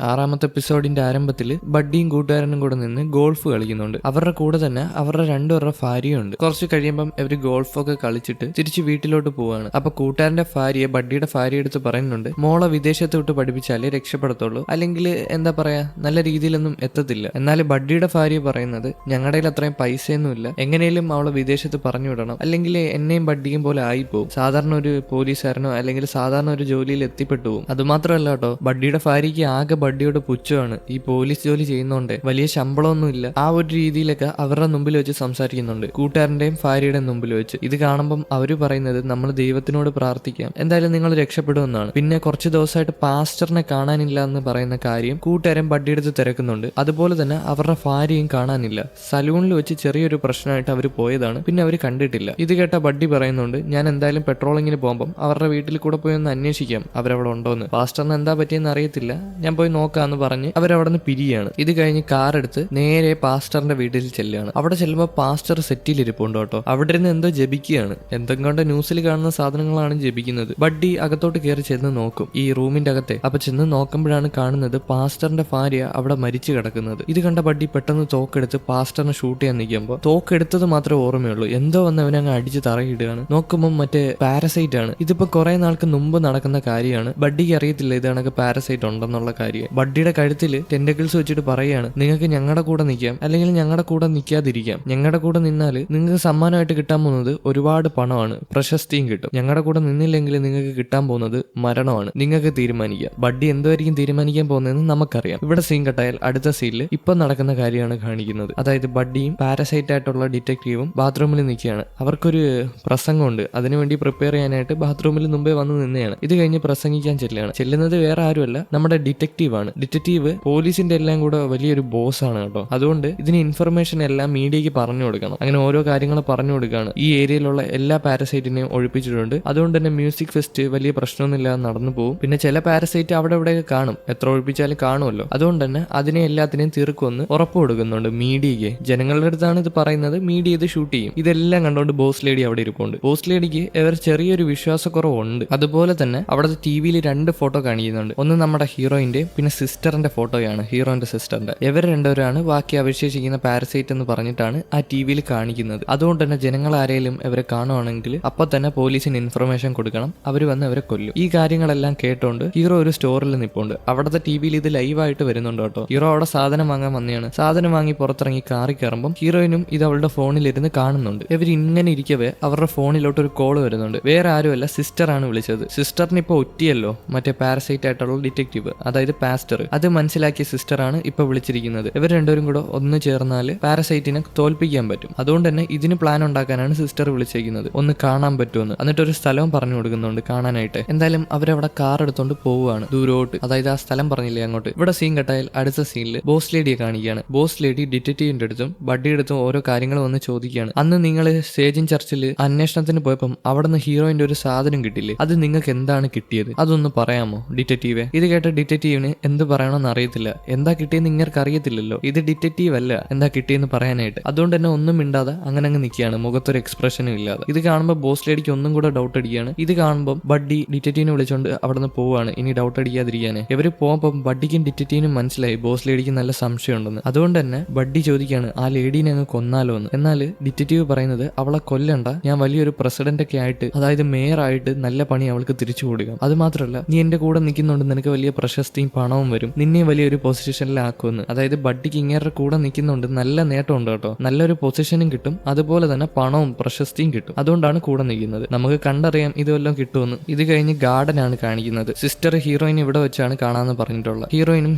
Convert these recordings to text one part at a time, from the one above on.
6ാമത്തെ എപ്പിസോഡിന്റെ ആരംഭത്തിൽ ബഡ്ഡിയും കൂട്ടുകാരനും കൂടെ നിന്ന് ഗോൾഫ് കളിക്കുന്നുണ്ട്. അവരുടെ കൂടെ തന്നെ അവരുടെ രണ്ടുപേരുടെ ഭാര്യയുണ്ട്. കുറച്ച് കഴിയുമ്പം ഇവര് ഗോൾഫൊക്കെ കളിച്ചിട്ട് തിരിച്ച് വീട്ടിലോട്ട് പോവാണ്. അപ്പൊ കൂട്ടുകാരന്റെ ഭാര്യ ബഡ്ഡിയുടെ ഭാര്യ എടുത്ത് പറയുന്നുണ്ട്, മോളെ വിദേശത്ത് വിട്ട് പഠിപ്പിച്ചാലേ രക്ഷപ്പെടത്തുള്ളൂ, അല്ലെങ്കിൽ എന്താ പറയാ നല്ല രീതിയിലൊന്നും എത്തത്തില്ല. എന്നാൽ ബഡ്ഡിയുടെ ഭാര്യ പറയുന്നത്, ഞങ്ങളുടെ അത്രയും പൈസയൊന്നുമില്ല, എങ്ങനെയും അവളെ വിദേശത്ത് പറഞ്ഞു വിടണം, അല്ലെങ്കിൽ എന്നെയും ബഡ്ഡിയും പോലെ ആയിപ്പോവും, സാധാരണ ഒരു പോലീസുകാരനോ അല്ലെങ്കിൽ സാധാരണ ഒരു ജോലിയിൽ എത്തിപ്പെട്ടു പോകും. അതുമാത്രമല്ല കേട്ടോ, ബഡ്ഡിയുടെ ഭാര്യയ്ക്ക് ആകെ ബഡ്ഡിയുടെ പുച്ഛമാണ്. ഈ പോലീസ് ജോലി ചെയ്യുന്നോണ്ട് വലിയ ശമ്പളമൊന്നുമില്ല. ആ ഒരു രീതിയിലൊക്കെ അവരുടെ മുമ്പിൽ വെച്ച് സംസാരിക്കുന്നുണ്ട്, കൂട്ടുകാരന്റെയും ഭാര്യയുടെയും മുമ്പിൽ വെച്ച്. ഇത് കാണുമ്പം അവര് പറയുന്നത്, നമ്മൾ ദൈവത്തിനോട് പ്രാർത്ഥിക്കാം, എന്തായാലും നിങ്ങൾ രക്ഷപ്പെടുമെന്നാണ്. പിന്നെ കുറച്ച് ദിവസമായിട്ട് പാസ്റ്ററിനെ കാണാനില്ല എന്ന് പറയുന്ന കാര്യം കൂട്ടുകാരൻ ബഡ്ഡിയെടുത്ത് തിരക്കുന്നുണ്ട്. അതുപോലെ തന്നെ അവരുടെ ഭാര്യയും കാണാനില്ല. സലൂണിൽ വെച്ച് ചെറിയൊരു പ്രശ്നമായിട്ട് അവർ പോയതാണ്, പിന്നെ അവർ കണ്ടിട്ടില്ല. ഇത് കേട്ട ബഡ്ഡി പറയുന്നുണ്ട്, ഞാൻ എന്തായാലും പെട്രോളിങ്ങിന് പോകുമ്പം അവരുടെ വീട്ടിൽ കൂടെ പോയി ഒന്ന് അന്വേഷിക്കാം അവരവിടെ ഉണ്ടോന്ന്. പാസ്റ്ററിന് എന്താ പറ്റിയെന്ന് അറിയത്തില്ല, ഞാൻ പോയി നോക്കാന്ന് പറഞ്ഞ് അവരവിടെ നിന്ന് പിരിയാണ്. ഇത് കഴിഞ്ഞ് കാർ എടുത്ത് നേരെ പാസ്റ്ററിന്റെ വീട്ടിൽ ചെല്ലുകയാണ്. അവിടെ ചെല്ലുമ്പോൾ പാസ്റ്റർ സെറ്റിൽ ഇരിപ്പുണ്ട് കേട്ടോ. അവിടെ ഇരുന്ന് എന്തോ ജപിക്കുകയാണ്. എന്തെങ്കിലും ന്യൂസിൽ കാണുന്ന സാധനങ്ങളാണ് ജപിക്കുന്നത്. ബഡ്ഡി അകത്തോട്ട് കയറി ചെന്ന് നോക്കും ഈ റൂമിന്റെ അകത്തെ. അപ്പൊ ചെന്ന് നോക്കുമ്പോഴാണ് കാണുന്നത് പാസ്റ്ററിന്റെ ഭാര്യ അവിടെ മരിച്ചു കിടക്കുന്നത്. ഇത് കണ്ട ബഡ്ഡി പെട്ടെന്ന് തോക്കെടുത്ത് പാസ്റ്ററിനെ ഷൂട്ട് ചെയ്യാൻ നിൽക്കുമ്പോൾ തോക്കെടുത്തത് മാത്രമേ ഓർമ്മയുള്ളൂ. എന്തോ വന്ന് അവനങ്ങ് അടിച്ച് തറയിടുകയാണ്. നോക്കുമ്പോൾ മറ്റേ പാരസൈറ്റ് ആണ്. ഇതിപ്പോ കുറെ നാൾക്ക് മുമ്പ് നടക്കുന്ന കാര്യമാണ്. ബഡ്ഡിക്ക് അറിയത്തില്ല ഇത് കണക്ക് പാരസൈറ്റ് ഉണ്ടെന്നുള്ള കാര്യം. ബഡ്ഡിയുടെ കഴുത്തിൽ ടെന്റക്കിൾസ് വെച്ചിട്ട് പറയാണ്, നിങ്ങൾക്ക് ഞങ്ങളുടെ കൂടെ നിൽക്കാം, അല്ലെങ്കിൽ ഞങ്ങളുടെ കൂടെ നിൽക്കാതിരിക്കാം. ഞങ്ങളുടെ കൂടെ നിന്നാൽ നിങ്ങൾക്ക് സമ്മാനമായിട്ട് കിട്ടാൻ പോകുന്നത് ഒരുപാട് പണമാണ്, പ്രശസ്തിയും കിട്ടും. ഞങ്ങളുടെ കൂടെ നിന്നില്ലെങ്കിൽ നിങ്ങൾക്ക് കിട്ടാൻ പോകുന്നത് മരണമാണ്. നിങ്ങൾക്ക് തീരുമാനിക്കാം. ബഡ്ഡി എന്തായിരിക്കും തീരുമാനിക്കാൻ പോകുന്നതെന്ന് നമുക്കറിയാം. ഇവിടെ സീൻ കട്ടായാൽ അടുത്ത സീനിൽ ഇപ്പൊ നടക്കുന്ന കാര്യമാണ് കാണിക്കുന്നത്. അതായത് ബഡ്ഡിയും പാരസൈറ്റ് ആയിട്ടുള്ള ഡിറ്റക്റ്റീവും ബാത്റൂമിൽ നിൽക്കുകയാണ്. അവർക്കൊരു പ്രസംഗമുണ്ട്, അതിനുവേണ്ടി പ്രിപ്പയർ ചെയ്യാനായിട്ട് ബാത്റൂമിൽ മുമ്പേ വന്ന് നിന്നെയാണ്. ഇത് കഴിഞ്ഞ് പ്രസംഗിക്കാൻ ചെല്ലുന്നത് വേറെ ആരുമല്ല, നമ്മുടെ ഡിറ്റക്റ്റീവ് ആണ്. ഡിറ്റക്റ്റീവ് പോലീസിന്റെ എല്ലാം കൂടെ വലിയൊരു ബോസ് ആണ് കേട്ടോ. അതുകൊണ്ട് ഇതിന് ഇൻഫർമേഷൻ എല്ലാം മീഡിയക്ക് പറഞ്ഞു കൊടുക്കണം. അങ്ങനെ ഓരോ കാര്യങ്ങൾ പറഞ്ഞു കൊടുക്കുകയാണ്. ഈ ഏരിയയിലുള്ള എല്ലാ പാരസൈറ്റിനെയും ഒഴിപ്പിച്ചിട്ടുണ്ട്. അതുകൊണ്ട് തന്നെ മ്യൂസിക് ഫെസ്റ്റ് വലിയ പ്രശ്നമൊന്നുമില്ലാതെ നടന്നു പോകും. പിന്നെ ചില പാരസൈറ്റ് അവിടെ ഇവിടെയൊക്കെ കാണും, എത്ര ഒഴിപ്പിച്ചാലും കാണുമല്ലോ. അതുകൊണ്ട് തന്നെ അതിനെ എല്ലാത്തിനെയും തീർക്കുമെന്ന് ഉറപ്പ് കൊടുക്കുന്നുണ്ട് മീഡിയക്ക്. ജനങ്ങളുടെ അടുത്താണ് ഇത് പറയുന്നത്, മീഡിയ ഇത് ഷൂട്ട് ചെയ്യും. ഇതെല്ലാം കണ്ടുകൊണ്ട് ബോസ് ലേഡി അവിടെ ഇരിപ്പുണ്ട്. ബോസ് ലേഡിക്ക് ഇവർ ചെറിയൊരു വിശ്വാസക്കുറവുണ്ട്. അതുപോലെ തന്നെ അവിടുത്തെ ടിവിയിൽ 2 ഫോട്ടോ കാണിക്കുന്നുണ്ട്. ഒന്ന് നമ്മുടെ ഹീറോയിന്റെ, പിന്നെ സിസ്റ്ററിന്റെ ഫോട്ടോയാണ്, ഹീറോന്റെ സിസ്റ്ററിന്റെ. ഇവർ രണ്ടുപേരാണ് ബാക്കി അവശേഷിക്കുന്ന പാരസൈറ്റ് എന്ന് പറഞ്ഞിട്ടാണ് ആ ടിവിയിൽ കാണിക്കുന്നത്. അതുകൊണ്ട് തന്നെ ജനങ്ങൾ ആരെങ്കിലും ഇവരെ കാണുവാണെങ്കിൽ അപ്പൊ തന്നെ പോലീസിന് ഇൻഫർമേഷൻ കൊടുക്കണം, അവർ വന്ന് അവരെ കൊല്ലും. ഈ കാര്യങ്ങളെല്ലാം കേട്ടോണ്ട് ഹീറോ ഒരു സ്റ്റോറിൽ നിൽപ്പുണ്ട്. അവിടുത്തെ ടിവിയിൽ ഇത് ലൈവായിട്ട് വരുന്നുണ്ട് കേട്ടോ. ഹീറോ അവിടെ സാധനം വാങ്ങാൻ വന്നെയാണ്. സാധനം വാങ്ങി പുറത്തിറങ്ങി കാറിൽ കയറുമ്പം ഹീറോയിനും ഇത് അവളുടെ ഫോണിലിരുന്ന് കാണുന്നുണ്ട്. ഇവർ ഇങ്ങനെ ഇരിക്കവേ അവരുടെ ഫോണിലോട്ട് ഒരു കോൾ വരുന്നുണ്ട്. വേറെ ആരുമല്ല, സിസ്റ്ററാണ് വിളിച്ചത്. സിസ്റ്ററിന് ഇപ്പൊ ഒറ്റിയല്ലോ മറ്റേ പാരസൈറ്റ് ആയിട്ടുള്ള ഡിറ്റക്റ്റീവ്, അതായത് പാസ്റ്റർ. അത് മനസ്സിലാക്കിയ സിസ്റ്ററാണ് ഇപ്പൊ വിളിച്ചിരിക്കുന്നത്. ഇവർ രണ്ടുപേരും കൂടെ ഒന്ന് ചേർന്നാൽ പാരസൈറ്റിനെ തോൽപ്പിക്കാൻ പറ്റും. അതുകൊണ്ട് തന്നെ ഇതിന് പ്ലാൻ ഉണ്ടാക്കാനാണ് സിസ്റ്റർ വിളിച്ചിരിക്കുന്നത്. ഒന്ന് കാണാൻ പറ്റുമെന്ന്. എന്നിട്ട് ഒരു സ്ഥലവും പറഞ്ഞു കൊടുക്കുന്നുണ്ട് കാണാനായിട്ട്. എന്തായാലും അവരവിടെ കാർ എടുത്തോണ്ട് പോവുകയാണ് ദൂരോട്ട്. അതായത് ആ സ്ഥലം പറഞ്ഞില്ലേ അങ്ങോട്ട്. ഇവിടെ സീൻ കട്ടായാൽ അടുത്ത സീനിൽ ബോസ് ലേഡിയെ കാണിക്കുകയാണ്. ബോസ് ലേഡി ഡിറ്റക്റ്റീവിന്റെ അടുത്തും ബഡ്ഡിയുടെ അടുത്തും ഓരോ കാര്യങ്ങൾ വന്ന് ചോദിക്കുകയാണ്. അന്ന് നിങ്ങൾ സേജിൻ ചർച്ചിൽ അന്വേഷണത്തിന് പോയപ്പം അവിടെ നിന്ന് ഹീറോയിന്റെ ഒരു സാധനം കിട്ടില്ലേ, അത് നിങ്ങൾക്ക് എന്താണ് കിട്ടിയത്, അതൊന്ന് പറയാമോ ഡിറ്റക്റ്റീവെ? ഇത് കേട്ട ഡിറ്റക്റ്റീവിന് എന്ത് പറയണമെന്ന് അറിയത്തില്ല. എന്താ കിട്ടിയെന്ന് ഇങ്ങനെ അറിയത്തില്ലല്ലോ, ഇത് ഡിറ്റക്റ്റീവ് അല്ല എന്താ കിട്ടിയെന്ന് പറയാനായിട്ട്. അതുകൊണ്ട് തന്നെ ഒന്നും മിണ്ടാതെ അങ്ങനെ അങ്ങ് നിൽക്കുകയാണ്, മുഖത്തൊരു എക്സ്പ്രഷനും ഇല്ലാതെ. ഇത് കാണുമ്പോൾ ബോസ് ലേഡിക്ക് ഒന്നും കൂടെ ഡൗട്ട് അടിക്കുകയാണ്. ഇത് കാണുമ്പോൾ ബഡ്ഡി ഡിറ്റക്റ്റീവിനെ വിളിച്ചോണ്ട് അവിടെ നിന്ന് പോവാണ്, ഇനി ഡൗട്ട് അടിക്കാതിരിക്കാനേ. ഇവര് പോകുമ്പോൾ ബഡ്ഡിക്കും ഡിറ്റക്റ്റീവിനും മനസ്സിലായി ബോസ് ലേഡിക്ക് നല്ല സംശയം ഉണ്ടെന്ന്. അതുകൊണ്ട് തന്നെ ബഡ്ഡി ചോദിക്കുകയാണ്, ആ ലേഡീനെ അങ്ങ് കൊന്നാലോ എന്ന്. എന്നാൽ ഡിറ്റക്റ്റീവ് പറയുന്നത്, അവളെ കൊല്ലണ്ട, ഞാൻ വലിയൊരു പ്രസിഡന്റ് ഒക്കെ ആയിട്ട്, അതായത് മേയർ ആയിട്ട് നല്ല പണി അവൾക്ക് തിരിച്ചു കൊടുക്കാം. അത് മാത്രമല്ല, നീ എന്റെ കൂടെ നിൽക്കുന്നുണ്ട്, നിനക്ക് വലിയ പ്രശസ്തിയും പണവും വരും, നിന്നെ വലിയൊരു പൊസിഷനിലാക്കുമെന്ന്. അതായത് ബഡ്ഡിക്ക് ഇങ്ങേരുടെ കൂടെ നിൽക്കുന്നുണ്ട്, നല്ല നേട്ടമുണ്ട് കേട്ടോ, നല്ലൊരു പൊസിഷനും കിട്ടും, അതുപോലെ തന്നെ പണവും പ്രശസ്തിയും കിട്ടും. അതുകൊണ്ടാണ് കൂടെ നിൽക്കുന്നത്. നമുക്ക് കണ്ടറിയാം ഇതുവെല്ലാം കിട്ടുമെന്ന്. ഇത് കഴിഞ്ഞ് ഗാർഡൻ ആണ് കാണിക്കുന്നത്. സിസ്റ്റർ ഹീറോയിൻ ഇവിടെ വെച്ചാണ് കാണാന്ന് പറഞ്ഞിട്ടുള്ളത്.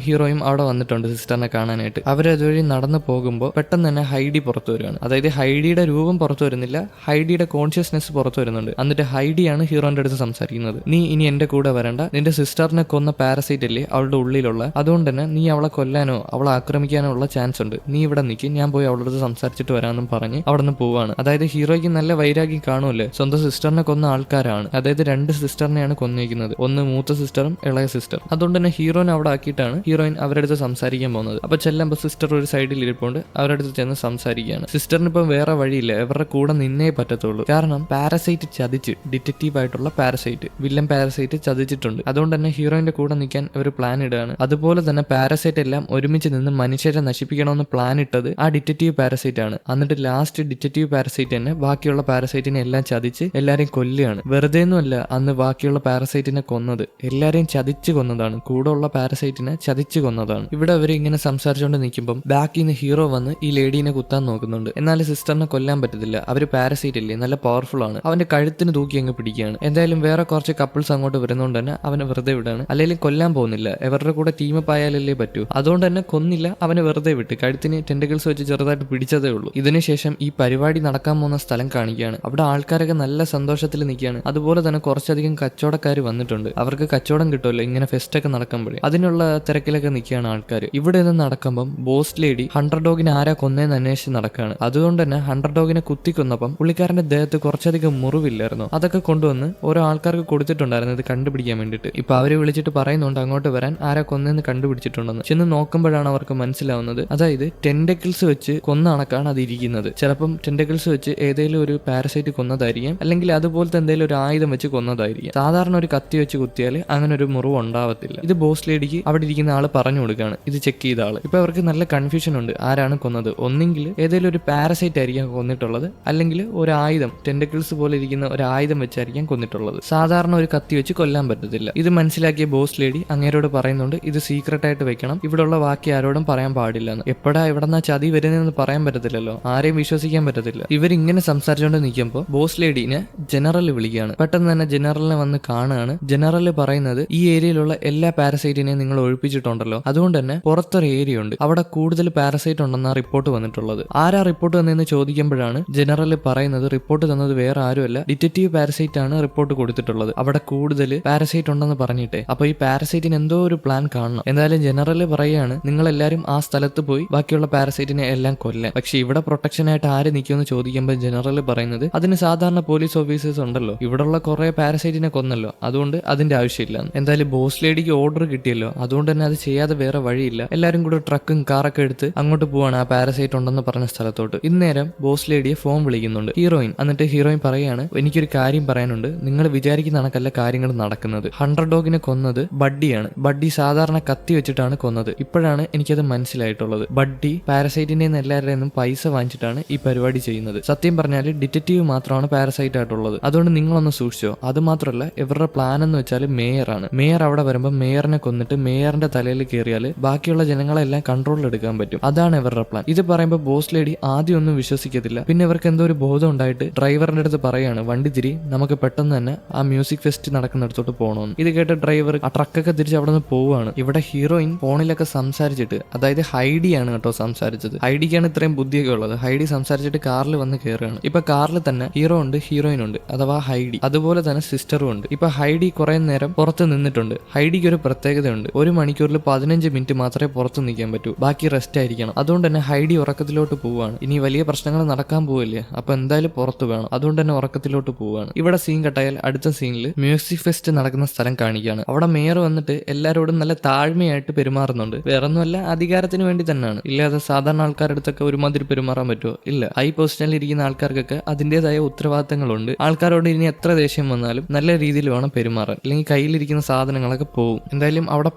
ഹീറോയും അവിടെ വന്നിട്ടുണ്ട് സിസ്റ്ററിനെ കാണാനായിട്ട്. അവരതുവഴി നടന്നു പോകുമ്പോൾ പെട്ടെന്ന് തന്നെ ഹൈഡി പുറത്തു വരുവാണ്. അതായത് ഹൈഡിയുടെ രൂപം പുറത്തു വരുന്നില്ല, ഹൈഡിയുടെ കോൺഷ്യസ്നെസ് പുറത്തു വരുന്നുണ്ട്. എന്നിട്ട് ഹൈഡിയാണ് ഹീറോന്റെ അടുത്ത് സംസാരിക്കുന്നത്. നീ ഇനി എന്റെ കൂടെ വരണ്ട, നിന്റെ സിസ്റ്ററിനെ കൊന്ന പാരസൈറ്റ് അല്ലേ അവളുടെ ഉള്ളിലുള്ള, അതുകൊണ്ട് തന്നെ നീ അവളെ കൊല്ലാനോ അവളെ ആക്രമിക്കാനോ ഉള്ള ചാൻസ് ഉണ്ട്, നീ ഇവിടെ നിൽക്കും, ഞാൻ പോയി അവളുടെ അടുത്ത് സംസാരിച്ചിട്ട് വരാമെന്നും പറഞ്ഞ് അവിടെ നിന്ന് പോവാണ്. അതായത് ഹീറോയ്ക്ക് നല്ല വൈരാഗ്യം കാണുമല്ലേ, സ്വന്തം സിസ്റ്ററിനെ കൊന്ന ആൾക്കാരാണ്. അതായത് 2 സിസ്റ്ററിനെയാണ് കൊന്നിരിക്കുന്നത്, ഒന്ന് മൂത്ത സിസ്റ്ററും ഇളയ സിസ്റ്റർ. അതുകൊണ്ട് തന്നെ ഹീറോയിനെ അവിടെ ആക്കിയിട്ടാണ് ഹീറോയിൻ അവരുടെ അടുത്ത് സംസാരിക്കാൻ പോകുന്നത്. അപ്പൊ ചെല്ലുമ്പോൾ സിസ്റ്റർ ഒരു സൈഡിൽ ഇരിപ്പുണ്ട്, അവരുടെ അടുത്ത് ചെന്ന് സംസാരിക്കുകയാണ്. സിസ്റ്ററിന് ഇപ്പം വേറെ വഴിയില്ല, ഇവരുടെ കൂടെ നിന്നേ പറ്റത്തുള്ളൂ. കാരണം പാരസൈറ്റ് ചതിച്ച്, ഡിറ്റക്റ്റീവ് ആയിട്ടുള്ള പാരസൈറ്റ്, വില്ലൻ പാരസൈറ്റ് ചതിച്ചിട്ടുണ്ട്. അതുകൊണ്ട് തന്നെ ഹീറോയിന്റെ കൂടെ നിൽക്കാൻ ഒരു പ്ലാൻ ഇടുകയാണ്. അതുപോലെ തന്നെ പാരസൈറ്റ് എല്ലാം ഒരുമിച്ച് നിന്ന് മനുഷ്യരെ നശിപ്പിക്കണമെന്ന് പ്ലാൻ ഇട്ടത് ആ ഡിറ്റക്റ്റീവ് പാരസൈറ്റ് ആണ്. എന്നിട്ട് ലാസ്റ്റ് ഡിറ്റക്റ്റീവ് പാരസൈറ്റ് തന്നെ ബാക്കിയുള്ള പാരസൈറ്റിനെ എല്ലാം ചതിച്ച് എല്ലാരെയും കൊല്ലുകയാണ്. വെറുതെ ഒന്നുമല്ല അന്ന് ബാക്കിയുള്ള പാരസൈറ്റിനെ കൊന്നത്, എല്ലാരെയും ചതിച്ച് കൊന്നതാണ്. കൂടെ ഉള്ള പാരസൈറ്റിനെ ചതിച്ച് കൊന്നതാണ്. ഇവിടെ അവർ ഇങ്ങനെ സംസാരിച്ചുകൊണ്ട് നിൽക്കുമ്പോൾ ബാക്കിൽ നിന്ന് ഹീറോ വന്ന് ഈ ലേഡീനെ കുത്താൻ നോക്കുന്നുണ്ട്. എന്നാൽ സിസ്റ്ററിനെ കൊല്ലാൻ പറ്റത്തില്ല. അവര് പാരസൈറ്റ് ഇല്ലേ, നല്ല പവർഫുൾ ആണ്. അവന്റെ കഴുത്തിന് തൂക്കി അങ്ങ് പിടിക്കുകയാണ്. എന്തായാലും വേറെ കുറച്ച് കപ്പിൾസ് അങ്ങോട്ട് വരുന്നതുകൊണ്ട് തന്നെ അവനെ വെറുതെ വിടാണ്. അല്ലെങ്കിൽ കൊല്ലാൻ പോകുന്നില്ല, ഇവരുടെ കൂടെ ടീമപ്പ് ആയാലല്ലേ പറ്റൂ. അതുകൊണ്ട് തന്നെ കൊന്നില്ല, അവനെ വെറുതെ വിട്ട് കഴുത്തിന് ടെന്റക്കിൾസ് വെച്ച് ചെറുതായിട്ട് പിടിച്ചതേ ഉള്ളൂ. ഇതിനുശേഷം ഈ പരിപാടി നടക്കാൻ പോകുന്ന സ്ഥലം കാണിക്കുകയാണ്. അവിടെ ആൾക്കാരൊക്കെ നല്ല സന്തോഷത്തിൽ നിൽക്കുകയാണ്. അതുപോലെ തന്നെ കുറച്ചധികം കച്ചവടക്കാർ വന്നിട്ടുണ്ട്. അവർക്ക് കച്ചവടം കിട്ടുമല്ലോ ഇങ്ങനെ ഫെസ്റ്റ് ഒക്കെ നടക്കുമ്പോഴേ, അതിനുള്ള തിരക്കിലൊക്കെ നിൽക്കുകയാണ് ആൾക്കാർ. ഇവിടെ നിന്ന് നടക്കുമ്പം ബോസ് ലേഡി ഹണ്ടർ ഡോഗിനെ ആരാ കൊന്നേന്ന് അന്വേഷിച്ച് നടക്കുകയാണ്. അതുകൊണ്ട് തന്നെ ഹണ്ടർ ഡോഗിനെ കുത്തിക്കൊന്നപ്പം പുള്ളിക്കാരന്റെ ദേഹത്ത് കുറച്ചധികം മുറിവില്ലായിരുന്നു. അതൊക്കെ കൊണ്ടുവന്ന് ഓരോ ആൾക്കാർക്ക് കൊടുത്തിട്ടുണ്ടായിരുന്നു ഇത് കണ്ടുപിടിക്കാൻ വേണ്ടിയിട്ട്. ഇപ്പൊ അവരെ വിളിച്ചിട്ട് പറയുന്നുണ്ട് അങ്ങോട്ട് വരാൻ, ആരാ കൊന്നേന്ന് കണ്ടുപിടിച്ചിട്ടുണ്ടെന്ന്. ചെന്ന് നോക്കുമ്പോഴാണ് അവർക്ക് മനസ്സിലാവുന്നത്, അതായത് ടെന്റക്കിൾസ് വെച്ച് കൊന്ന കണക്കാണ് അത് ഇരിക്കുന്നത്. ചിലപ്പം ടെന്റക്കിൾസ് വെച്ച് ഏതെങ്കിലും ഒരു പാരസൈറ്റ് കൊന്നതായിരിക്കും, അല്ലെങ്കിൽ അതുപോലത്തെ എന്തെങ്കിലും ഒരു ആയുധം വെച്ച് കൊന്നതായിരിക്കും. സാധാരണ ഒരു കത്തി വെച്ച് കുത്തിയാൽ അങ്ങനെ ഒരു മുറിവ് ഉണ്ടാവത്തില്ല. ഇത് ബോസ് ലേഡിക്ക് അവിടെ ഇരിക്കുന്ന ആള് പറഞ്ഞു കൊടുക്കുകയാണ്, ഇത് ചെക്ക് ചെയ്ത ആള്. ഇപ്പൊ അവർക്ക് നല്ല കൺഫ്യൂഷൻ ഉണ്ട് ആരാണ് കൊന്നത്. ഒന്നെങ്കിൽ ഏതെങ്കിലും ഒരു പാരസൈറ്റ് ആയിരിക്കാം കൊന്നിട്ടുള്ളത്, അല്ലെങ്കിൽ ഒരു ആയുധം ടെന്റക്കിൾസ് പോലെ ഇരിക്കുന്ന ഒരു ആയുധം വെച്ചായിരിക്കാം കൊന്നിട്ടുള്ളത്. സാധാരണ ഒരു കത്തി വെച്ച് കൊല്ലാൻ പറ്റത്തില്ല. ഇത് മനസ്സിലാക്കിയ ബോസ് ലേഡി അങ്ങേരോട് പറയുന്നുണ്ട് ഇത് സീക്രട്ട് ആയിട്ട് വെക്കണം, ഇവിടെയുള്ള ബാക്കി ആരോടും പറയാൻ പാടില്ല എന്ന്. എപ്പോഴാ എവിടെന്നാ ചതി വരുന്നതെന്ന് പറയാൻ പറ്റത്തില്ലല്ലോ, ആരെയും വിശ്വസിക്കാൻ പറ്റത്തില്ല. ഇവരിങ്ങനെ സംസാരിച്ചുകൊണ്ട് നിൽക്കുമ്പോൾ ബോസ് ലേഡീനെ ജനറൽ വിളിക്കുകയാണ്. പെട്ടെന്ന് തന്നെ ജനറലിനെ വന്ന് കാണുകയാണ്. ജനറൽ പറയുന്നത് ഈ ഏരിയയിലുള്ള എല്ലാ പാരസൈറ്റിനെയും നിങ്ങൾ ഒഴിപ്പിച്ചിട്ടുണ്ടല്ലോ, അതുകൊണ്ട് തന്നെ പുറത്തൊരു ഏരിയ ഉണ്ട്, അവിടെ കൂടുതൽ പാരസൈറ്റ് ഉണ്ടെന്നാണ് റിപ്പോർട്ട് വന്നിട്ടുള്ളത്. ആരാ റിപ്പോർട്ട് വന്നതെന്ന് ചോദിക്കുമ്പോഴാണ് ജനറൽ പറയുന്നത് റിപ്പോർട്ട് തന്നത് വേറെ ആരുമല്ല, ഡിറ്റക്റ്റീവ് പാരസൈറ്റ് ആണ് റിപ്പോർട്ട് കൊടുത്തിട്ടുള്ളത്, അവിടെ കൂടുതൽ പാരസൈറ്റ് ഉണ്ടെന്ന് പറഞ്ഞിട്ടേ. അപ്പൊ ഈ പാരസൈറ്റിന് എന്തോ ഒരു പ്ലാൻ കാണണം. എന്തായാലും ജനറൽ പറയുകയാണ് നിങ്ങൾ എല്ലാവരും ആ സ്ഥലത്ത് പോയി ബാക്കിയുള്ള പാരസൈറ്റിനെ എല്ലാം കൊല്ലാൻ. പക്ഷെ ഇവിടെ പ്രൊട്ടക്ഷൻ ആയിട്ട് ആര് നിൽക്കുമെന്ന് ചോദിക്കുമ്പോൾ ജനറൽ പറയുന്നത് അതിന് സാധാരണ പോലീസ് ഓഫീസേഴ്സ് ഉണ്ടല്ലോ, ഇവിടെയുള്ള കുറെ പാരസൈറ്റിനെ കൊന്നല്ലോ, അതുകൊണ്ട് അതിന്റെ ആവശ്യമില്ല. എന്തായാലും ബോസ് ലേഡിക്ക് ഓർഡർ കിട്ടിയല്ലോ, അതുകൊണ്ട് തന്നെ അത് ചെയ്യാതെ വേറെ വഴിയില്ല. എല്ലാവരും കൂടെ ട്രക്കും കാറൊക്കെ എടുത്ത് അങ്ങോട്ട് പോവാണ് ആ പാരസൈറ്റ് ഉണ്ടെന്ന് പറഞ്ഞ സ്ഥലത്തോട്ട്. ഇന്നേരം ബോസ് ലേഡിയെ ഫോൺ വിളിക്കുന്നുണ്ട് ഹീറോയിൻ. എന്നിട്ട് ഹീറോയിൻ പറയാണ് എനിക്കൊരു കാര്യം പറയാനുണ്ട്, നിങ്ങൾ വിചാരിക്കുന്ന കണക്കല്ല കാര്യങ്ങൾ നടക്കുന്നത്. ഹണ്ടർ ഡോഗിനെ കൊന്നത് ബഡ്ഡിയാണ്. ബഡ്ഡി സാധാരണ കത്തി വെച്ചിട്ടാണ് കൊന്നത്. ഇപ്പോഴാണ് എനിക്കത് മനസ്സിലായിട്ടുള്ളത്. ബഡ്ഡി പാരസൈറ്റിന്റെ എല്ലാവരുടെയും പൈസ വാങ്ങിച്ചിട്ടാണ് ഈ പരിപാടി ചെയ്യുന്നത്. സത്യം പറഞ്ഞാൽ ഡിറ്റക്റ്റീവ് മാത്രമാണ് പാരസൈറ്റ് ആയിട്ടുള്ളത്. അതുകൊണ്ട് നിങ്ങളൊന്ന് സൂക്ഷിച്ചോ. അത് മാത്രമല്ല ഇവരുടെ പ്ലാൻ എന്ന് വെച്ചാൽ മേയറാണ്. മേയർ അവിടെ വരുമ്പോൾ മേയറിനെ കൊന്നിട്ട് മേയറിന്റെ തലയിൽ കയറിയാൽ ബാക്കിയുള്ള ജനങ്ങളെല്ലാം കൺട്രോളിൽ എടുക്കാൻ പറ്റും. അതാണ് ഇവരുടെ പ്ലാൻ. ഇത് പറയുമ്പോൾ ബോസ് ലേഡി ആദ്യം ഒന്നും വിശ്വസിക്കത്തില്ല. പിന്നെ ഇവർക്ക് എന്തോ ഒരു ബോധം ഉണ്ടായിട്ട് ഡ്രൈവറിന്റെ അടുത്ത് പറയാണ് വണ്ടി തിരി, നമുക്ക് പെട്ടെന്ന് തന്നെ ആ മ്യൂസിക് ഫെസ്റ്റ് നടക്കുന്നിടത്തോട്ട് പോകണമെന്ന്. ഇത് കേട്ട ഡ്രൈവർ ആ ട്രക്കൊക്കെ തിരിച്ച് അവിടെ നിന്ന് പോവുകയാണ്. ഇവിടെ ഹീറോയിൻ ഫോണിലൊക്കെ സംസാരിച്ചിട്ട്, അതായത് ഹൈഡിയാണ് കേട്ടോ സംസാരിച്ചത്, ഹൈഡിക്കാണ് ഇത്രയും ബുദ്ധിയൊക്കെ ഉള്ളത്. ഹൈഡി സംസാരിച്ചിട്ട് കാറിൽ വന്ന് കയറുകയാണ്. ഇപ്പൊ കാറിൽ തന്നെ ഹീറോ ഉണ്ട്, ഹീറോയിൻ ഉണ്ട്, അഥവാ ഹൈഡി, അതുപോലെ തന്നെ സിസ്റ്ററും ഉണ്ട്. ഇപ്പൊ ഹൈഡി കുറെ നേരം പുറത്ത് നിന്നിട്ടുണ്ട്. ഹൈഡിക്ക് ഒരു പ്രത്യേകതയുണ്ട്, 1 മണിക്കൂറിൽ 15 മിനിറ്റ് മാത്രമേ പുറത്ത് നിൽക്കാൻ പറ്റൂ, ബാക്കി റെസ്റ്റ് ആയിരിക്കണം. അതുകൊണ്ട് തന്നെ ഹൈഡി ഉറക്കത്തിലോട്ട് പോവുകയാണ്. ഇനി വലിയ പ്രശ്നങ്ങൾ നടക്കാൻ പോവില്ലേ, അപ്പൊ എന്തായാലും പുറത്ത് വേണം, അതുകൊണ്ട് തന്നെ ഉറക്കത്തിലോട്ട് പോവുകയാണ്. ഇവിടെ സീൻ കട്ടായാൽ അടുത്ത സീനിൽ മ്യൂസിക് ഫെസ്റ്റ് നടക്കുന്ന സ്ഥലം കാണിക്കുകയാണ്. അവിടെ മേയർ വന്നിട്ട് എല്ലാവരോടും നല്ല താഴ്മയായിട്ട് പെരുമാറുന്നുണ്ട്. വേറൊന്നുമല്ല, അധികാരത്തിന് വേണ്ടി തന്നെയാണ്. ഇല്ലാതെ സാധാരണ ആൾക്കാരുടെ അടുത്തൊക്കെ ഒരുമാതിരി പെരുമാറാൻ പറ്റുമോ? ഇല്ല. ഹൈ പൊസിഷനിൽ ഇരിക്കുന്ന ആൾക്കാർക്കൊക്കെ അതിൻ്റെതായ ഉത്തരവാദിത്തങ്ങളുണ്ട്. ആൾക്കാരോട് ഇനി എത്ര ദേഷ്യം വന്നാലും നല്ല രീതിയിൽ വേണം പെരുമാറാൻ, അല്ലെങ്കിൽ കയ്യിലിരിക്കുന്ന സാധനങ്ങളൊക്കെ പോവും. എന്തായാലും അവിടെ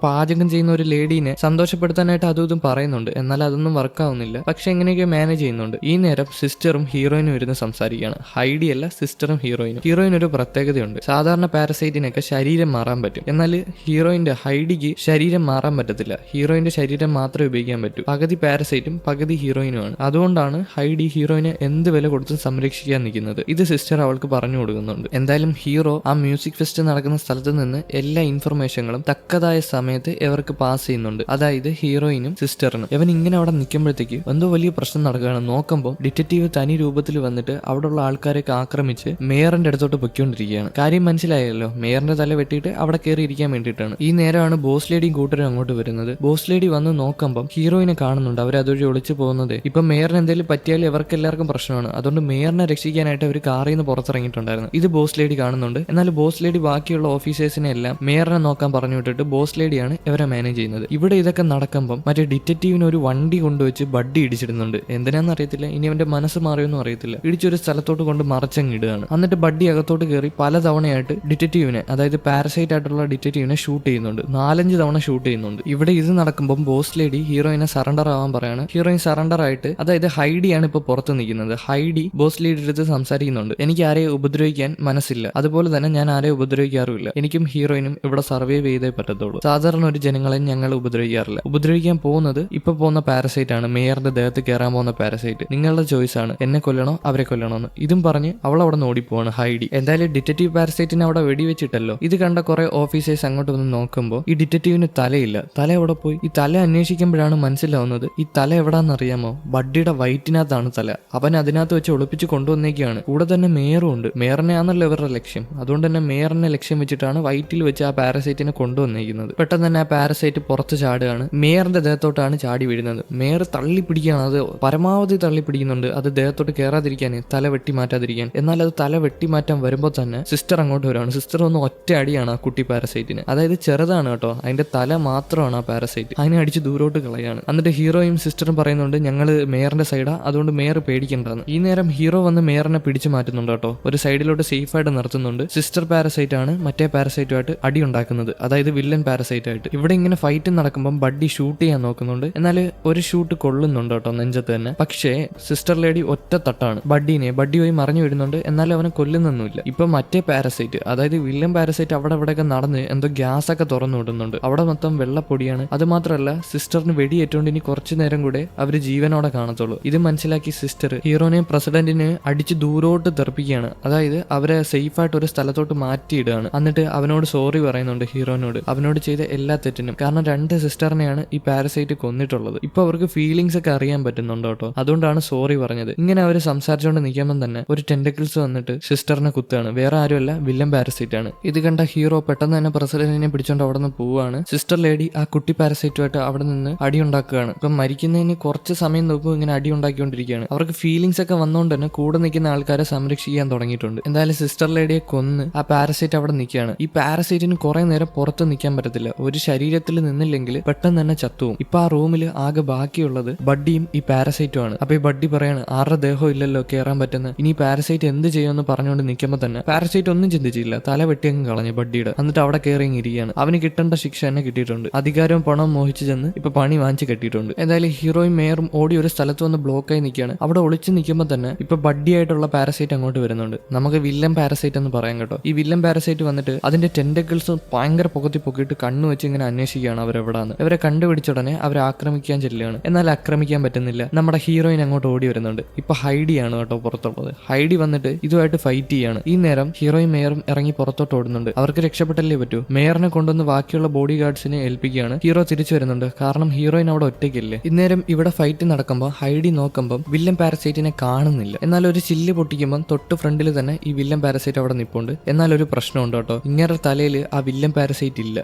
പാചകം ചെയ്യുന്ന ഒരു ലേഡീനെ സന്തോഷപ്പെടുത്താനായിട്ട് അതും ഇതും പറയുന്നുണ്ട്. എന്നാൽ അതൊന്നും വർക്ക് ആവുന്നില്ല. പക്ഷെ എങ്ങനെയൊക്കെ മാനേജ് ചെയ്യുന്നുണ്ട്. ഈ നേരം സിസ്റ്ററും ഹീറോയിനും ഇരുന്ന് സംസാരിക്കുകയാണ്. ഹൈഡി അല്ല, സിസ്റ്ററും ഹീറോയിനും. ഹീറോയിൻ ഒരു പ്രത്യേകതയുണ്ട്, സാധാരണ പാരസൈറ്റിനൊക്കെ ശരീരം മാറാൻ പറ്റും. എന്നാൽ ഹീറോയിന്റെ ഹൈഡിക്ക് ശരീരം മാറാൻ പറ്റത്തില്ല. ഹീറോയിന്റെ ശരീരം മാത്രമേ ഉപയോഗിക്കാൻ പറ്റൂ. പകുതി പാരസൈറ്റും പകുതി ഹീറോയിനുമാണ്. അതുകൊണ്ടാണ് ഹൈഡി ഹീറോയിനെ എന്ത് വില കൊടുത്തും സംരക്ഷിക്കാൻ നിൽക്കുന്നത്. ഇത് സിസ്റ്റർ അവൾക്ക് പറഞ്ഞു കൊടുക്കുന്നുണ്ട്. എന്തായാലും ഹീറോ ആ മ്യൂസിക് ഫെസ്റ്റ് നടക്കുന്ന സ്ഥലത്ത് നിന്ന് എല്ലാ ഇൻഫർമേഷനുകളും തക്കതായ സമയത്ത് ഇവർക്ക് പാസ് ചെയ്യുന്നുണ്ട്. അതായത് ഹീറോയിനും സിസ്റ്ററിനും. ഇവൻ ഇങ്ങനെ അവിടെ നിൽക്കുമ്പോഴത്തേക്ക് എന്തോ വലിയ പ്രശ്നം നടക്കുകയാണ്. നോക്കുമ്പോൾ ഡിറ്റക്റ്റീവ് തനി രൂപത്തിൽ വന്നിട്ട് അവിടെയുള്ള ആൾക്കാരെയൊക്കെ ആക്രമിച്ച് മേയറിന്റെ അടുത്തോട്ട് പൊയ്ക്കൊണ്ടിരിക്കുകയാണ്. കാര്യം മനസ്സിലായല്ലോ, മേയറിന്റെ തല വെട്ടിയിട്ട് അവിടെ കയറി ഇരിക്കാൻ വേണ്ടിയിട്ടാണ്. ഈ നേരമാണ് ബോസ് ലേഡിയും കൂട്ടരും അങ്ങോട്ട് വരുന്നത്. ബോസ് ലേഡി വന്ന് നോക്കുമ്പോൾ ഹീറോയിനെ കാണുന്നുണ്ട്. അവർ അതുവഴി ഒളിച്ചു പോകുന്നത്. ഇപ്പൊ മേയറിന് എന്തെങ്കിലും പറ്റിയാൽ ഇവർക്ക് എല്ലാവർക്കും പ്രശ്നമാണ്. അതുകൊണ്ട് മേയറിനെ രക്ഷിക്കാനായിട്ട് അവർ കാറിൽ നിന്ന് പുറത്തിറങ്ങിയിട്ടുണ്ടായിരുന്നു. ഇത് ബോസ് ലേഡി കാണുന്നുണ്ട്. എന്നാൽ ബോസ് ലേഡി ബാക്കിയുള്ള ഓഫീസേഴ്സിനെ എല്ലാം മേയറിനെ നോക്കാൻ പറഞ്ഞു വിട്ടിട്ട് ബോസ് ലേഡിയാണ് ഇവരെ മാനേജ് ചെയ്യുന്നത്. ഇവിടെ ഇതൊക്കെ നടക്കുമ്പോൾ മറ്റേ ഡിറ്റക്റ്റീവിന് ഒരു വണ്ടി കൊണ്ടുവച്ച് ബഡ്ഡി ഇടിച്ചിടുന്നുണ്ട്. എന്തിനാന്ന് അറിയത്തില്ല, ഇനി അവന്റെ മനസ്സ് മാറിയൊന്നും അറിയത്തില്ല. ഇടിച്ചൊരു സ്ഥലത്തോട്ട് കൊണ്ട് മറച്ചങ്ങ് ഇടുകയാണ്. എന്നിട്ട് ബഡ്ഡി അകത്തോട്ട് കയറി പല തവണയായിട്ട് ഡിറ്റക്റ്റീവിനെ, അതായത് പാരസൈറ്റ് ആയിട്ടുള്ള ഡിറ്റക്റ്റീവിനെ ഷൂട്ട് ചെയ്യുന്നുണ്ട്. 4 4-5 തവണ ഷൂട്ട് ചെയ്യുന്നുണ്ട്. ഇവിടെ ഇത് നടക്കുമ്പോൾ ബോസ് ലേഡി ഹീറോയിനെ സറണ്ടർ ആവാൻ പറയാണ്. ഹീറോയിൻ സറണ്ടർ ആയിട്ട്, അതായത് ഹൈഡിയാണ് ഇപ്പൊ പുറത്ത് നിൽക്കുന്നത്. ഹൈഡി ബോസ് ലേഡിയുടെ അടുത്ത് സംസാരിക്കുന്നുണ്ട്. എനിക്ക് ആരെയും ഉപദ്രവിക്കാൻ മനസ്സില്ല, അതുപോലെ തന്നെ ഞാൻ ആരെയും ഉപദ്രവിക്കാറുമില്ല. എനിക്കും ഹീറോയിനും ഇവിടെ സർവൈവ് ചെയ്തേ പറ്റത്തുള്ളൂ. സാധാരണ ഒരു ജനങ്ങളെ ഞങ്ങൾ ഉപദ്രവിക്കാറില്ല. ഉപദ്രവിക്കാൻ പോകുന്നത് ഇപ്പൊ പോകുന്ന പാരസൈറ്റ് ആണ്, മേയറിന്റെ ദേഹത്ത് കയറാൻ പോകുന്ന പാരസൈറ്റ്. നിങ്ങളുടെ ചോയ്സ് ആണ്, എന്നെ കൊല്ലണോ അവരെ കൊല്ലണോ എന്ന്. ഇതും പറഞ്ഞ് അവൾ അവിടെ നിന്ന് ഓടിപ്പോവാണ് ഹൈഡി. എന്തായാലും ഡിറ്റക്റ്റീവ് പാരസൈറ്റിനെ അവിടെ വെടിവെച്ചിട്ടല്ലോ. ഇത് കണ്ട കുറെ ഓഫീസേഴ്സ് അങ്ങോട്ട് വന്ന് നോക്കുമ്പോൾ ഈ ഡിറ്റക്റ്റീവിന് തലയില്ല. തല എവിടെ പോയി? ഈ തല അന്വേഷിക്കുമ്പോഴാണ് മനസ്സിലാവുന്നത് ഈ തല എവിടാന്നറിയാമോ? ബഡ്ഡിയുടെ വയറ്റിനകത്താണ് തല. അവൻ അതിനകത്ത് വെച്ച് ഒളിപ്പിച്ച് കൊണ്ടുവന്നേക്കാണ്. കൂടെ തന്നെ മേയറും ഉണ്ട്. മേയറിനെയാണല്ലോ ഇവരുടെ ലക്ഷ്യം. അതുകൊണ്ട് തന്നെ മേയറിനെ ലക്ഷ്യം വെച്ചിട്ടാണ് വയറ്റിൽ വെച്ച് ആ പാരസൈറ്റിനെ കൊണ്ടുവന്നേക്കുന്നത്. പെട്ടെന്ന് തന്നെ ആ പാരസൈറ്റ് പുറത്ത് ചാടുകയാണ്. മേയറിന്റെ ദേഹത്തോട്ടാണ് ചാടി വീഴുന്നത്. മേയർ തള്ളി പിടിക്കുകയാണ്. അത് പരമാവധി തള്ളി പിടിക്കുന്നുണ്ട്, അത് ദേഹത്തോട്ട് കയറാതിരിക്കാൻ, തല വെട്ടി മാറ്റാതിരിക്കാൻ. എന്നാൽ അത് തല വെട്ടി മാറ്റാൻ വരുമ്പോൾ തന്നെ സിസ്റ്റർ അങ്ങോട്ട് വരാണ്. സിസ്റ്റർ ഒന്ന് ഒറ്റ അടിയാണ് ആ കുട്ടി പാരസൈറ്റിന്. അതായത് ചെറുതാണ് കേട്ടോ, അതിന്റെ തല മാത്രമാണ് ആ പാരസൈറ്റ്. അതിനെ അടിച്ച് ദൂരോട്ട് കളയാണ്. എന്നിട്ട് ഹീറോയും സിസ്റ്ററും പറയുന്നുണ്ട് ഞങ്ങള് മേയറിന്റെ സൈഡാ, അതുകൊണ്ട് മേയർ പേടിക്കണ്ടെന്ന്. ഈ നേരം ഹീറോ വന്ന് മേയറിനെ പിടിച്ചു മാറ്റുന്നുണ്ട് കേട്ടോ. ഒരു സൈഡിലോട്ട് സേഫ് ആയിട്ട് നിർത്തുന്നുണ്ട്. സിസ്റ്റർ പാരസൈറ്റ് ആണ് മറ്റേ പാരസൈറ്റുമായിട്ട് അടി ഉണ്ടാക്കുന്നത്, അതായത് വില്ലൻ പാരസൈറ്റ് ആയിട്ട്. ഇവിടെ ഇങ്ങനെ ഫൈറ്റ് നടക്കുമ്പോൾ ബഡ്ഡി ഷൂട്ട് ചെയ്യാൻ നോക്കുന്നുണ്ട്. എന്നാൽ ഒരു ഷൂട്ട് കൊള്ളുന്നുണ്ട് കേട്ടോ നെഞ്ചത്ത് തന്നെ. പക്ഷേ സിസ്റ്റർ ലേഡി ഒറ്റ തട്ടാണ് ബഡ്ഡി പോയി മറിഞ്ഞു വരുന്നുണ്ട്. എന്നാലും അവനെ കൊല്ലുന്നൊന്നുമില്ല. ഇപ്പൊ മറ്റേ പാരസൈറ്റ്, അതായത് വില്ലൻ പാരസൈറ്റ് അവിടെ ഇവിടെയൊക്കെ നടന്ന് എന്തോ ഗ്യാസ് ഒക്കെ തുറന്നു വിടുന്നുണ്ട്. അവിടെ മൊത്തം വെള്ളപ്പൊടിയാണ്. അത് മാത്രമല്ല സിസ്റ്ററിന് വെടിയേറ്റുകൊണ്ട് ഇനി കുറച്ചു നേരം കൂടെ അവര് ജീവനോടെ കാണത്തുള്ളൂ. ഇത് മനസ്സിലാക്കി സിസ്റ്റർ ഹീറോനെയും പ്രസിഡന്റിനെ അടിച്ച് ദൂരോട്ട് തെറിപ്പിക്കുകയാണ്. അതായത് അവരെ സേഫ് ആയിട്ട് ഒരു സ്ഥലത്തോട്ട് മാറ്റിയിടുകയാണ്. എന്നിട്ട് അവനോട് സോറി പറയുന്നുണ്ട് ഹീറോനോട്, അവനോട് ചെയ്ത എല്ലാ തെറ്റിനും. കാരണം 2 സിസ്റ്ററിനെയാണ് ഈ പാരസൈറ്റ് കൊന്നിട്ടുള്ളത്. ഇപ്പൊ അവർക്ക് ഫീലിങ്സ് ഒക്കെ അറിയാൻ പറ്റുന്നുണ്ട് കേട്ടോ. അതുകൊണ്ടാണ് സോറി പറഞ്ഞത്. ഇങ്ങനെ അവർ സംസാരിച്ചുകൊണ്ട് നിൽക്കുമ്പോൾ തന്നെ ഒരു ടെന്റക്കിൾസ് വന്നിട്ട് സിസ്റ്ററിനെ കുത്തുകയാണ്. വേറെ ആരുമല്ല, വില്ലൻ പാരസൈറ്റ് ആണ്. ഇത് കണ്ട ഹീറോ പെട്ടെന്ന് തന്നെ പ്രസിഡന്റിനെ പിടിച്ചോണ്ട് അവിടെ നിന്ന് പോവുകയാണ്. സിസ്റ്റർ ലേഡി ആ കുട്ടി പാരസൈറ്റുമായിട്ട് അവിടെ നിന്ന് അടി ഉണ്ടാക്കുകയാണ്. ഇപ്പം മരിക്കുന്നതിന് കുറച്ച് സമയം നോക്കുമ്പോൾ ഇങ്ങനെ അടി ഉണ്ടാക്കിക്കൊണ്ടിരിക്കുകയാണ്. അവർക്ക് ഫീലിങ്സ് ഒക്കെ വന്നുകൊണ്ട് തന്നെ കൂടെ നിൽക്കുന്ന ആൾക്കാരെ സംരക്ഷിക്കാൻ തുടങ്ങിയിട്ടുണ്ട്. എന്തായാലും സിസ്റ്റർ ലേഡിയെ കൊന്ന് ആ പാരസൈറ്റ് അവിടെ നിൽക്കുകയാണ്. ഈ പാരസൈറ്റിന് കുറെ നേരം പുറത്ത് നിൽക്കാൻ പറ്റത്തില്ല. ഒരു ശരീരത്തിൽ നിന്നില്ലെങ്കിൽ പെട്ടെന്ന് തന്നെ ചത്തുവും. ഇപ്പൊ ആ റൂമിൽ ആകെ ബാക്കിയുള്ളത് ബഡ്ഡിയും ഈ പാരസൈറ്റും ആണ്. അപ്പൊ ഈ ബഡ്ഡി പറയാണ് ആരുടെ ദേഹം ഇല്ലല്ലോ കയറാൻ പറ്റുന്ന, ഇനി പാരസൈറ്റ് എന്ത് ചെയ്യുമെന്ന് പറഞ്ഞുകൊണ്ട് നിൽക്കുമ്പോൾ തന്നെ പാരസൈറ്റ് ഒന്നും ചിന്തിച്ചില്ല, തല വെട്ടിയങ്ങ് കളഞ്ഞു ബഡ്ഡിയുടെ. എന്നിട്ട് അവിടെ കയറി ഇരിക്കുകയാണ്. അവന് കിട്ടേണ്ട ശിക്ഷ തന്നെ കിട്ടിയിട്ടുണ്ട്. അധികാരവും പണവും മോഹിച്ചു ചെന്ന് ഇപ്പൊ പണി വാങ്ങിച്ച് കെട്ടിയിട്ടുണ്ട്. എന്തായാലും ഹീറോയും മേയറും ഓടി ഒരു സ്ഥലത്ത് വന്ന് ബ്ലോക്കായി നിൽക്കുകയാണ്. അവിടെ ഒളിച്ച് നിൽക്കുമ്പോൾ തന്നെ ഇപ്പൊ ബഡ്ഡി ആയിട്ടുള്ള പാരസൈറ്റ് അങ്ങോട്ട് വരുന്നുണ്ട്. നമുക്ക് വില്ലൻ പാരസൈറ്റ് എന്ന് പറയാം കേട്ടോ. ഈ വില്ലൻ പാരസൈറ്റ് വന്നിട്ട് അതിന്റെ ടെന്റക്കിൾസ് ഭയങ്കര പൊക്കിയിട്ട് കണ്ണു വെച്ച് ഇങ്ങനെ അന്വേഷിക്കുകയാണ് അവരെവിടാന്ന്. ഇവരെ കണ്ടുപിടിച്ച ഉടനെ അവരെ ആക്രമിക്കാൻ ചെല്ലുകയാണ്. എന്നാൽ ആക്രമിക്കാൻ പറ്റുന്നില്ല. നമ്മുടെ ഹീറോയിൻ അങ്ങോട്ട് ഓടി വരുന്നുണ്ട്. ഇപ്പൊ ഹൈഡിയാണ് കേട്ടോ പുറത്തുള്ളത്. ഹൈഡി വന്നിട്ട് ഇതുമായിട്ട് ഫൈറ്റ് ചെയ്യാണ്. ഈ നേരം ഹീറോയും മേയറും ഇറങ്ങി പുറത്തോട്ട് ഓടുന്നുണ്ട്. അവർക്ക് രക്ഷപ്പെട്ടല്ലേ പറ്റൂ. മേയറിനെ കൊണ്ടുവന്ന് ബാക്കിയുള്ള ബോഡി ഗാർഡ്സിനെ ഏൽപ്പിക്കുകയാണ്. ഹീറോ തിരിച്ചു വരുന്നുണ്ട്, കാരണം ഹീറോയിൻ അവിടെ ഒറ്റയ്ക്കല്ലേ. ഇന്നേരം ഇവിടെ ഫൈറ്റ് നടക്കുമ്പോൾ ഹൈഡി നോക്കുമ്പോൾ വില്ലൻ പാരസൈറ്റിനെ കാണുന്നില്ല. എന്നാൽ ഒരു ചില്ല് പൊട്ടിക്കുമ്പോൾ തൊട്ട് ഫ്രണ്ടിൽ തന്നെ ഈ വില്ലൻ പാരസൈറ്റ് അവിടെ നിൽപ്പുണ്ട്. എന്നാൽ ഒരു പ്രശ്നമുണ്ട് കേട്ടോ, ഇങ്ങനെ തലയിൽ ആ വില്ലൻ പാരസൈറ്റ് ഇല്ല.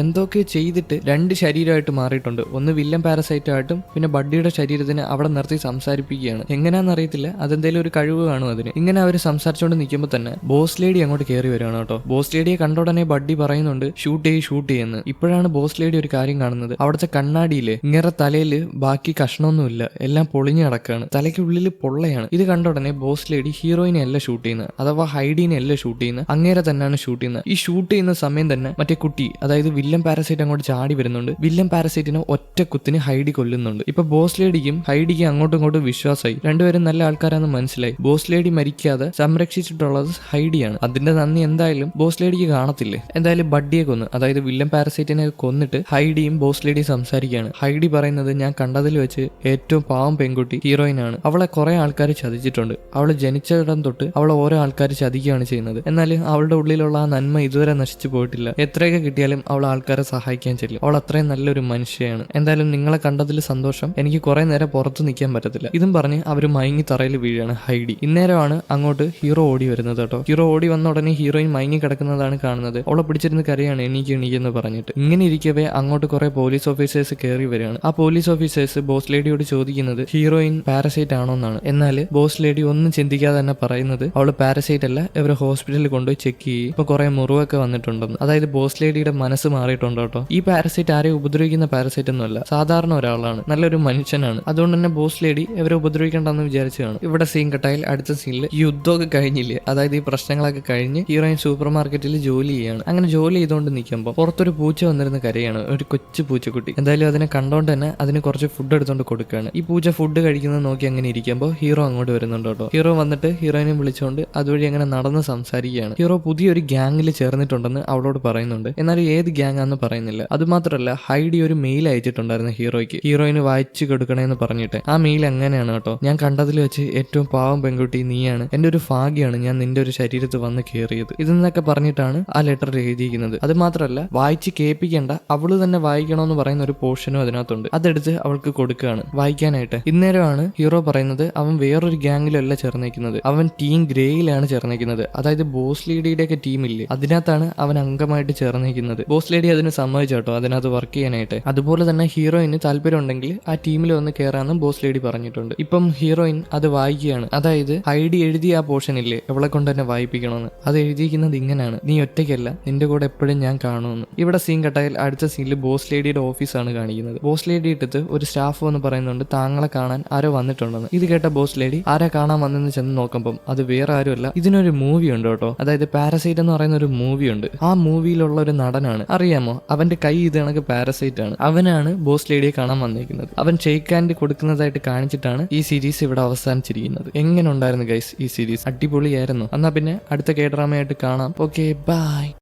എന്തൊക്കെ ചെയ്തിട്ട് 2 ശരീരമായിട്ട് മാറിയിട്ടുണ്ട്. ഒന്ന് വില്ലൻ പാരസൈറ്റ് ആയിട്ടും പിന്നെ ബഡ്ഡിയുടെ ശരീരത്തിന് അവിടെ നിർത്തി സംസാരിപ്പിക്കുകയാണ്. എങ്ങനെയാണെന്ന് അറിയത്തില്ല, അതെന്തെങ്കിലും ഒരു കഴിവ് കാണും അതിന്. ഇങ്ങനെ അവർ സംസാരിച്ചുകൊണ്ട് നിൽക്കുമ്പോൾ തന്നെ ബോസ് ലേഡി അങ്ങോട്ട് കയറി വരികയാണ് കേട്ടോ. ബോസ് ലേഡിയെ കണ്ട ഉടനെ ബഡ്ഡി പറയുന്നുണ്ട് ഷൂട്ട് ചെയ്യുന്നു. ഇപ്പോഴാണ് ബോസ് ലേഡി ഒരു കാര്യം കാണുന്നത്. അവിടുത്തെ കണ്ണാടിയില് ഇങ്ങനെ തലയിൽ ബാക്കി കഷ്ണമൊന്നുമില്ല, എല്ലാം പൊളിഞ്ഞു കിടക്കാണ്. തലയ്ക്കുള്ളിൽ പൊള്ളയാണ്. ഇത് കണ്ട ഉടനെ ബോസ് ലേഡി ഹീറോയിനെ അല്ല ഷൂട്ട് ചെയ്യുന്നത്, അഥവാ ഹൈഡീനെ അല്ല ഷൂട്ട് ചെയ്യുന്നത്, അങ്ങേരെ തന്നെയാണ് ഷൂട്ട് ചെയ്യുന്നത്. ഈ ഷൂട്ട് ചെയ്യുന്ന സമയം തന്നെ മറ്റേ കുട്ടി, അതായത് വില്ലൻ പാരസൈറ്റ് അങ്ങോട്ട് ചാടി വരുന്നുണ്ട്. വില്ലൻ പാരസൈറ്റിനെ ഒറ്റ കുത്തിന് ഹൈഡി കൊല്ലുന്നുണ്ട്. ഇപ്പൊ ബോസ് ലേഡിക്കും ഹൈഡിക്കും അങ്ങോട്ടും ഇങ്ങോട്ടും വിശ്വാസമായി. രണ്ടുപേരും നല്ല ആൾക്കാരാണെന്ന് മനസ്സിലായി. ബോസ് ലേഡി മരിക്കാതെ സംരക്ഷിച്ചിട്ടുള്ളത് ഹൈഡിയാണ്. അതിന്റെ നന്ദി എന്തായാലും ബോസ് ലേഡിക്ക് കാണത്തില്ലേ. എന്തായാലും ബഡ്ഡിയെ കൊന്ന്, അതായത് വില്ലൻ പാരസൈറ്റിനെ കൊന്നിട്ട് ഹൈഡിയും ബോസ് ലേഡിയും സംസാരിക്കുകയാണ്. ഹൈഡി പറയുന്നത് ഞാൻ കണ്ടതിൽ വെച്ച് ഏറ്റവും പാവം പെൺകുട്ടി ഹീറോയിനാണ്. അവളെ കുറെ ആൾക്കാർ ചതിച്ചിട്ടുണ്ട്. അവള് ജനിച്ചിടം തൊട്ട് അവളെ ഓരോ ആൾക്കാർ ചതിക്കുകയാണ് ചെയ്യുന്നത്. എന്നാൽ അവളുടെ ഉള്ളിലുള്ള ആ നന്മ ഇതുവരെ നശിച്ചു പോയിട്ടില്ല. എത്രയൊക്കെ കിട്ടിയാലും അവൾ ആൾക്കാരെ സഹായിക്കാൻ ചെല്ലും. അവൾ അത്രയും നല്ലൊരു മനുഷ്യയാണ്. എന്തായാലും നിങ്ങളെ കണ്ടതിൽ സന്തോഷം. എനിക്ക് കുറെ നേരം പുറത്ത് നിൽക്കാൻ പറ്റത്തില്ല. ഇതും പറഞ്ഞ് അവര് മയങ്ങി തറയിൽ വീഴാണ് ഹൈഡി. ഇന്നേരമാണ് അങ്ങോട്ട് ഹീറോ ഓടി വരുന്നത് കേട്ടോ. ഹീറോ ഓടി വന്ന ഉടനെ ഹീറോയിൻ മയങ്ങി കിടക്കുന്നതാണ് കാണുന്നത്. അവളെ പിടിച്ചിരുന്ന് കരയാണ് എണീക്കെന്ന് പറഞ്ഞിട്ട്. ഇങ്ങനെ ഇരിക്കവേ അങ്ങോട്ട് കുറെ പോലീസ് ഓഫീസേഴ്സ് കയറി വരികയാണ്. ആ പോലീസ് ഓഫീസേഴ്സ് ബോസ് ലേഡിയോട് ചോദിക്കുന്നത് ഹീറോയിൻ പാരസൈറ്റ് ആണോ എന്നാണ്. എന്നാൽ ബോസ് ലേഡി ഒന്നും ചിന്തിക്കാതെ തന്നെ പറയുന്നത് അവള് പാരസൈറ്റ് അല്ല, ഇവര് ഹോസ്പിറ്റലിൽ കൊണ്ടുപോയി ചെക്ക് ചെയ്യും. ഇപ്പൊ കുറെ മുറിവൊക്കെ വന്നിട്ടുണ്ടെന്ന്. അതായത് ബോസ് ലേഡിയുടെ മനസ്സ് മാറിയിട്ടുണ്ട് കേട്ടോ. ഈ പാരസൈറ്റ് ആരെയും ഉപദ്രവിക്കുന്ന പാരസൈറ്റ് ഒന്നുമല്ല, സാധാരണ ഒരാളാണ്, നല്ലൊരു മനുഷ്യനാണ്. അതുകൊണ്ട് തന്നെ ബോസ് ലേഡി ഇവരെ ഉപദ്രവിക്കണ്ടെന്ന് വിചാരിച്ചു കാണും. ഇവിടെ സീൻ കട്ടായാൽ അടുത്ത സീനിൽ യുദ്ധമൊക്കെ കഴിഞ്ഞില്ലേ, അതായത് ഈ പ്രശ്നങ്ങളൊക്കെ കഴിഞ്ഞ് ഹീറോയിൻ സൂപ്പർ മാർക്കറ്റിൽ ജോലി ചെയ്യാണ്. അങ്ങനെ ജോലി ചെയ്തുകൊണ്ട് നിൽക്കുമ്പോൾ പുറത്തൊരു പൂച്ച വന്നിരുന്ന കരയാണ്, ഒരു കൊച്ചു പൂച്ചക്കുട്ടി. എന്തായാലും അതിനെ കണ്ടോണ്ട് തന്നെ അതിന് കുറച്ച് ഫുഡ് എടുത്തോണ്ട് കൊടുക്കുകയാണ്. ഈ പൂച്ച ഫുഡ് കഴിക്കുന്നത് നോക്കി അങ്ങനെ ഇരിക്കുമ്പോൾ ഹീറോ അങ്ങോട്ട് വരുന്നുണ്ട് കേട്ടോ. ഹീറോ വന്നിട്ട് ഹീറോയിനെ വിളിച്ചുകൊണ്ട് അതുവഴി അങ്ങനെ നടന്ന് സംസാരിക്കുകയാണ്. ഹീറോ പുതിയൊരു ഗ്യാങ്ങിൽ ചേർന്നിട്ടുണ്ടെന്ന് അവളോട് പറയുന്നുണ്ട്. എന്നാൽ ഏത് ഗ്യാങ് ആണെന്ന് പറയുന്നില്ല. അതുമാത്രമല്ല ഹൈഡി ഒരു മെയിൽ അയച്ചിട്ടുണ്ടായിരുന്നു ഹീറോയ്ക്ക്, ഹീറോയിന് വായിച്ചു കൊടുക്കണേന്ന് പറഞ്ഞിട്ട്. ആ മെയിൽ അങ്ങനെയാണ് കേട്ടോ: ഞാൻ കണ്ടതിൽ വെച്ച് ഏറ്റവും പാവം പെൺകുട്ടി നീയാണ്, എന്റെ ഒരു ഭാഗ്യമാണ് ഞാൻ നിന്റെ ഒരു ശരീരത്ത് വന്ന് കയറിയത്, ഇതെന്നൊക്കെ പറഞ്ഞിട്ടാണ് ആ ലെറ്റർ എഴുതിയിരിക്കുന്നത്. അത് മാത്രമല്ല വായിച്ച് കേൾപ്പിക്കേണ്ട, അവള് തന്നെ വായിക്കണമെന്ന് പറയുന്ന ഒരു പോർഷനും അതിനകത്തുണ്ട്. അതെടുത്ത് അവൾക്ക് കൊടുക്കുകയാണ് വായിക്കാനായിട്ട്. ഇന്നേരമാണ് ഹീറോ പറയുന്നത് അവൻ വേറൊരു ഗ്യാങ്ങിലല്ല ചേർന്നിരിക്കുന്നത്, അവൻ ടീം ഗ്രേയിലാണ് ചേർന്നിരിക്കുന്നത്. അതായത് ബോസ് ലേഡിയുടെ ഒക്കെ ടീമില്ലേ, അതിനകത്താണ് അവൻ അംഗമായിട്ട് ചേർന്നിരിക്കുന്നത്. ബോസ് ലേഡി അതിന് സമ്മതിച്ചു കേട്ടോ, അതിനകത്ത് വർക്ക് ചെയ്യാനായിട്ട്. അതുപോലെ തന്നെ ഹീറോയിന് താല്പര്യം ഉണ്ടെങ്കിൽ ആ ടീമിൽ വന്ന് കയറാനും ബോസ് ലേഡി പറഞ്ഞിട്ടുണ്ട്. ഇപ്പം ഹീറോയിൻ അത് വായിക്കുകയാണ്. അതായത് ഹൈഡി എഴുതിയ ആ പോർഷൻ ഇല്ലേ, അവളെ കൊണ്ട് തന്നെ വായിപ്പിക്കണമെന്ന്. അത് എഴുതിയിരിക്കുന്നത് ഇങ്ങനെയാണ്: നീ ഒറ്റയ്ക്കല്ല, നിന്റെ കൂടെ എപ്പോഴും ഞാൻ കാണുമെന്ന്. ഇവിടെ സീൻ കട്ടായാൽ അടുത്ത സീനിൽ ബോസ് ലേഡിയുടെ ഓഫീസാണ് കാണിക്കുന്നത്. ബോസ് ലേഡി ഇട്ടത് ഒരു സ്റ്റാഫ് വന്ന് പറയുന്നുണ്ട് താങ്കളെ കാണാൻ ആരോ വന്നിട്ടുണ്ടെന്ന്. ഇത് കേട്ട ബോസ് ലേഡി ആരാ കാണാൻ വന്നെന്ന് ചെന്ന് നോക്കുമ്പം അത് വേറെ ആരുമല്ല, ഇതിനൊരു മൂവി ഉണ്ട് കേട്ടോ. അതായത് പാരസൈറ്റ് എന്ന് പറയുന്ന ഒരു മൂവി ഉണ്ട്. ആ മൂവിയിലുള്ള ഒരു നടനാണ്, അറിയാമോ? അവന്റെ കൈ ഇത് കണക്ക് പാരസൈറ്റ് ആണ്. അവനാണ് ബോസ് ലേഡിയെ കാണാൻ വന്നിരിക്കുന്നത്. അവൻ ഷെയ്ക്ക് ഹാൻഡ് കൊടുക്കുന്നതായിട്ട് കാണിച്ചിട്ടാണ് ഈ സീരീസ് ഇവിടെ അവസാനിച്ചിരിക്കുന്നത്. എങ്ങനെ ഉണ്ടായിരുന്നു ഗൈസ് ഈ സീരീസ്? അടിപൊളിയായിരുന്നു. എന്നാ പിന്നെ അടുത്ത കേഡ്രാമയായിട്ട് കാണാം. Okay, by.